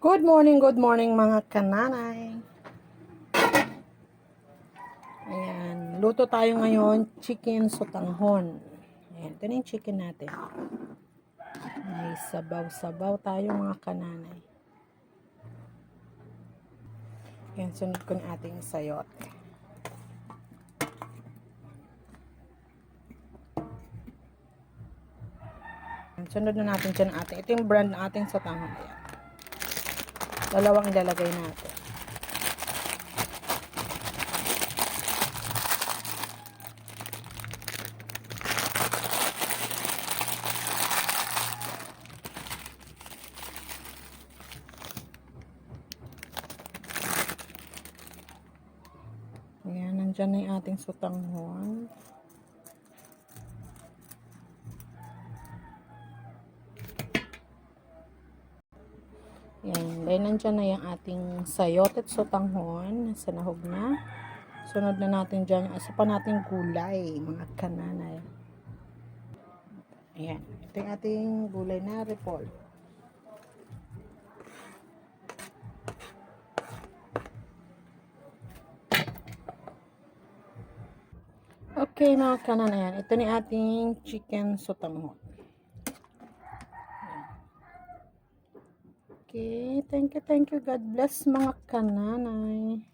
Good morning mga kananay. Ayan, luto tayo ngayon, chicken sotanghon. Ayan, ito na yung chicken natin. May sabaw-sabaw tayo mga kananay. Ayan, sunod ko na ating sayote. Ayan, sunod na natin dyan ating. Ito yung brand na ating sotanghon. Ayan. Dalawang ilalagay natin. Ayan, nandyan na yung ating sotanghon. Ayan, dahil nandyan na yung ating sayote at sotanghon. Nasa nahog na. Sunod na natin dyan yung isa pa nating gulay, mga kananay. Ayan, ito yung ating gulay na repol. Okay mga kananayan, ito ni ating chicken sotanghon. Okay, thank you. God bless mga kananay.